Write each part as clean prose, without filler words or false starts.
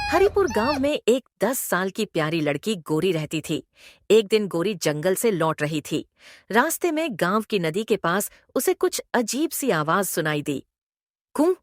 हरिपुर गांव में एक 10 साल की प्यारी लड़की गोरी रहती थी। एक दिन गोरी जंगल से लौट रही थी। रास्ते में गांव की नदी के पास उसे कुछ अजीब सी आवाज सुनाई दी। कूं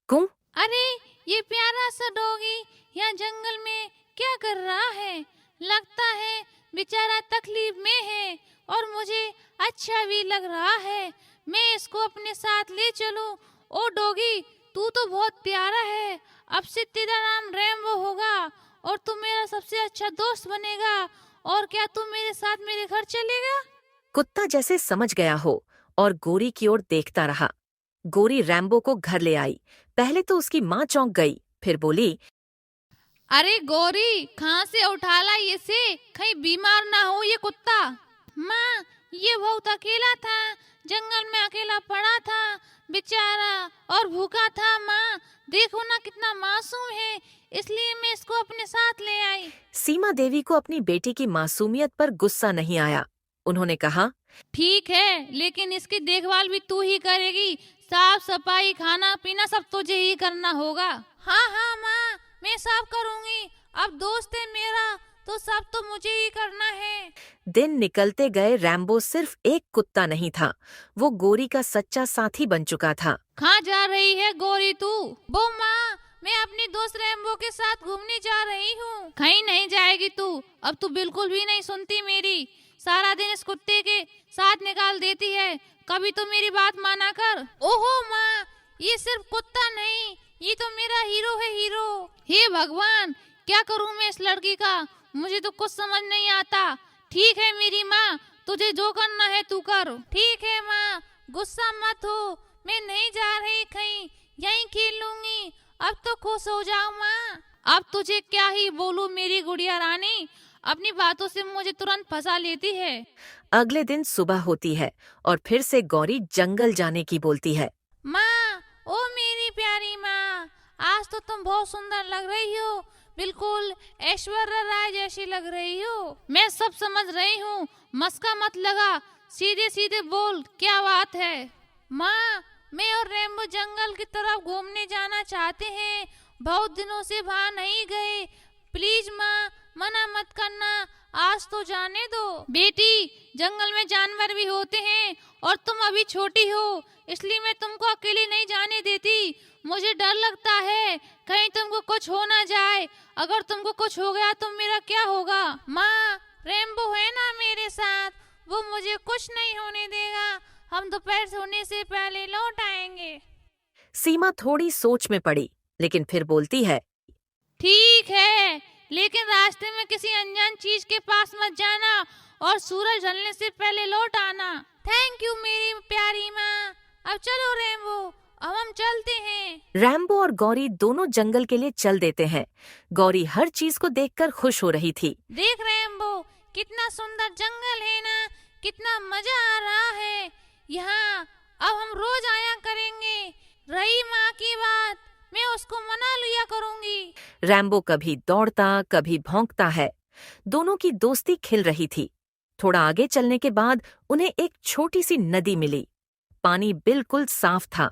कूं। अरे ये प्यारा सा डॉगी यहाँ जंगल में क्या कर रहा है? लगता है बेचारा तकलीफ में है और मुझे अच्छा भी लग रहा है। मैं इसको अपने साथ ले चलूं। ओ डॉगी, तू तो बहुत प्यारा है। अब से तेरा नाम रैम्बो होगा और तू मेरा सबसे अच्छा दोस्त बनेगा। और क्या तू मेरे साथ मेरे घर चलेगा? कुत्ता जैसे समझ गया हो और गोरी की ओर देखता रहा। गोरी रैम्बो को घर ले आई। पहले तो उसकी माँ चौंक गई, फिर बोली, अरे गोरी, कहाँ से उठा ला ये से? कहीं बीमार ना हो ये कुत्ता। माँ, ये बहुत अकेला था, जंगल में अकेला पड़ा था बेचारा और भूखा था। माँ देखो ना कितना मासूम है, इसलिए मैं इसको अपने साथ ले आई। सीमा देवी को अपनी बेटी की मासूमियत पर गुस्सा नहीं आया। उन्होंने कहा, ठीक है, लेकिन इसकी देखभाल भी तू ही करेगी। साफ सफाई, खाना पीना सब तुझे ही करना होगा। हाँ हाँ माँ, मैं सब करूँगी। अब दोस्त है मेरा तो सब तो मुझे ही करना है। दिन निकलते गए रैम्बो सिर्फ एक कुत्ता नहीं था, वो गोरी का सच्चा साथी बन चुका था। कहाँ जा रही है गोरी तू? वो माँ, मैं अपनी दोस्त रैम्बो के साथ घूमने जा रही हूँ। कहीं नहीं जाएगी तू, अब तू बिल्कुल भी नहीं सुनती मेरी। सारा दिन इस कुत्ते के साथ निकाल देती है, कभी तो मेरी बात माना कर। ओहो माँ, ये सिर्फ कुत्ता नहीं, ये तो मेरा हीरो है, हीरो। हे भगवान, क्या करूँ मैं इस लड़की का? मुझे तो कुछ समझ नहीं आता। ठीक है मेरी माँ, तुझे जो करना है तू कर। ठीक है माँ, गुस्सा मत हो, मैं नहीं जा रही कहीं, यहीं खेल लूंगी। अब तो खुश हो जाओ माँ। अब तुझे क्या ही बोलूं मेरी गुड़िया रानी, अपनी बातों से मुझे तुरंत फंसा लेती है। अगले दिन सुबह होती है और फिर से गौरी जंगल जाने की बोलती है। माँ, ओ मेरी प्यारी माँ, आज तो तुम बहुत सुंदर लग रही हो, बिल्कुल ऐश्वर्या राय जैसी लग रही हो। मैं सब समझ रही हूँ, मस्का मत लगा, सीधे सीधे बोल क्या बात है। माँ, मैं और रैम्बो जंगल की तरफ घूमने जाना चाहते हैं, बहुत दिनों से वहाँ नहीं गए। प्लीज माँ, मना मत करना, आज तो जाने दो। बेटी, जंगल में जानवर भी होते हैं और तुम अभी छोटी हो, इसलिए मैं तुमको अकेली नहीं जाने देती। मुझे डर लगता है कहीं तुमको कुछ हो ना जाए। अगर तुमको कुछ हो गया तो मेरा क्या होगा? माँ, रैम्बो है ना मेरे साथ, वो मुझे कुछ नहीं होने देगा। हम दोपहर होने से पहले लौट आएंगे। सीमा थोड़ी सोच में पड़ी, लेकिन फिर बोलती है, ठीक है, लेकिन रास्ते में किसी अनजान चीज के पास मत जाना और सूरज ढलने से पहले लौट आना। थैंक यू मेरी प्यारी माँ। अब चलो रैम्बो, अब हम चलते हैं। रैम्बो और गौरी दोनों जंगल के लिए चल देते हैं। गौरी हर चीज को देखकर खुश हो रही थी। देख रैम्बो, कितना सुंदर जंगल है ना, कितना मजा आ रहा है यहाँ। अब हम रोज आया करेंगे। रही माँ की बात, मैं उसको मना लिया करूँगी। रैम्बो कभी दौड़ता कभी भौंकता है। दोनों की दोस्ती खिल रही थी। थोड़ा आगे चलने के बाद उन्हें एक छोटी सी नदी मिली। पानी बिल्कुल साफ था।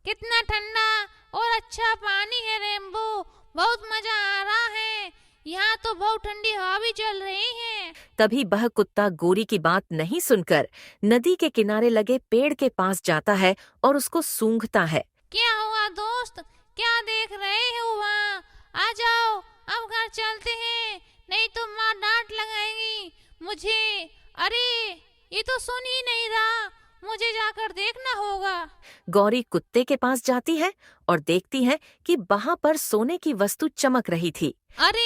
कितना ठंडा और अच्छा पानी है रैम्बो, बहुत मजा आ रहा है। यहाँ तो बहुत ठंडी हवा भी चल रही है। तभी वह कुत्ता गोरी की बात नहीं सुनकर नदी के किनारे लगे पेड़ के पास जाता है और उसको सूंघता है। क्या हुआ दोस्त, क्या देख रहे हो वहाँ? आ जाओ, अब घर चलते हैं, नहीं तो माँ डांट लगाएगी मुझे। अरे ये तो सुन ही नहीं रहा, मुझे जाकर देखना होगा। गौरी कुत्ते के पास जाती है और देखती है कि वहाँ पर सोने की वस्तु चमक रही थी। अरे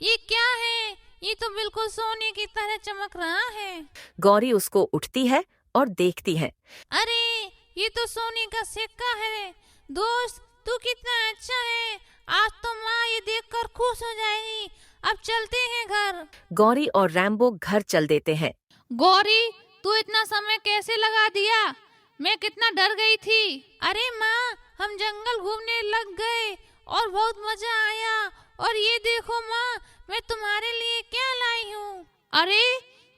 ये क्या है? ये तो बिल्कुल सोने की तरह चमक रहा है। गौरी उसको उठती है और देखती है। अरे ये तो सोने का सिक्का है। दोस्त, तू कितना अच्छा है, आज तो माँ ये देखकर खुश हो जाएगी। अब चलते हैं घर। गौरी और रैम्बो घर चल देते हैं। गौरी, तू इतना समय कैसे लगा दिया? मैं कितना डर गई थी। अरे माँ, हम जंगल घूमने लग गए और बहुत मजा आया। और ये देखो माँ, मैं तुम्हारे लिए क्या लाई हूँ। अरे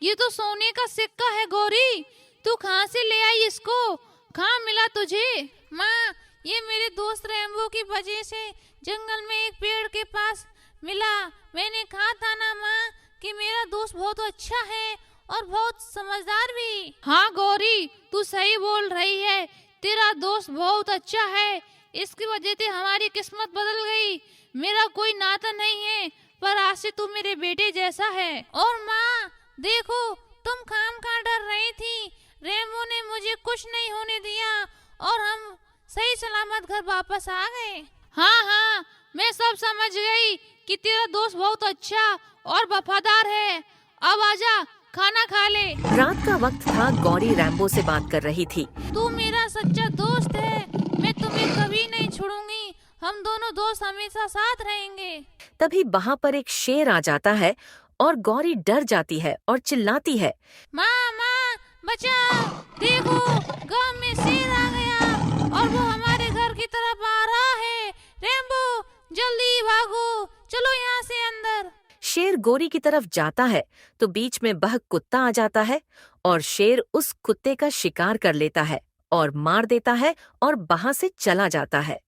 ये तो सोने का सिक्का है गौरी, तू कहाँ से ले आई इसको? कहाँ मिला तुझे? माँ, ये मेरे दोस्त रैम्बो की वजह से जंगल में एक पेड़ के पास मिला। मैंने कहा था ना माँ कि मेरा दोस्त बहुत अच्छा है और बहुत समझदार भी। हाँ गौरी, तू सही बोल रही है, तेरा दोस्त बहुत अच्छा है, इसकी वजह से हमारी किस्मत बदल गई। मेरा कोई नाता नहीं है, पर आज से तू मेरे बेटे जैसा है। और माँ देखो, तुम खामखा डर रही थी, रेमो ने मुझे कुछ नहीं होने दिया और हम सही सलामत घर वापस आ गए। हाँ हाँ, मैं सब समझ गई कि तेरा दोस्त बहुत अच्छा और वफादार है। अब आजा, खाना खा ले। रात का वक्त था। गौरी रैम्बो से बात कर रही थी। तू मेरा सच्चा दोस्त है, मैं तुम्हें कभी नहीं छोड़ूंगी, हम दोनों दोस्त हमेशा साथ रहेंगे। तभी वहाँ पर एक शेर आ जाता है और गौरी डर जाती है और चिल्लाती है, माँ माँ बचाओ, देखो गांव में शेर आ गया और वो हमारे घर की तरफ आ रहा है। रेम्बो जल्दी भागो, चलो यहाँ से अंदर। शेर गौरी की तरफ जाता है तो बीच में वह कुत्ता आ जाता है और शेर उस कुत्ते का शिकार कर लेता है और मार देता है और वहाँ से चला जाता है।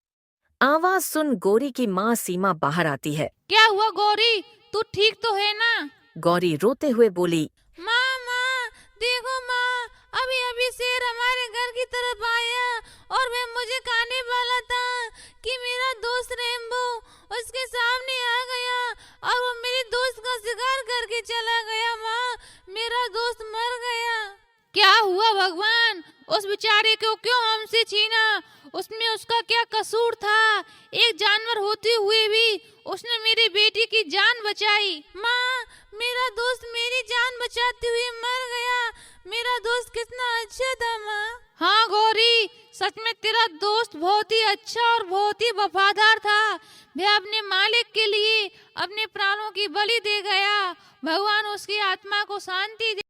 आवाज सुन गौरी की माँ सीमा बाहर आती है। क्या हुआ गौरी, तू ठीक तो है ना? गौरी रोते हुए बोली, माँ माँ देखो माँ, अभी अभी शेर हमारे घर की तरफ आया और वह मुझे खाने वाला था कि मेरा दोस्त रेम्बो उसके सामने आ गया और वो मेरे दोस्त का शिकार करके चला गया। माँ मेरा दोस्त मर गया। क्या हुआ भगवान, उस बेचारे को क्यों हमसे छीना? उसमें उसका क्या कसूर था? एक जानवर होते हुए भी उसने मेरी बेटी की जान बचाई। माँ मेरा दोस्त मेरी जान बचाते हुए मर गया, मेरा दोस्त कितना अच्छा था माँ। हाँ गौरी, सच में तेरा दोस्त बहुत ही अच्छा और बहुत ही वफादार था। वह अपने मालिक के लिए अपने प्राणों की बलि दे गया। भगवान उसकी आत्मा को शांति दे।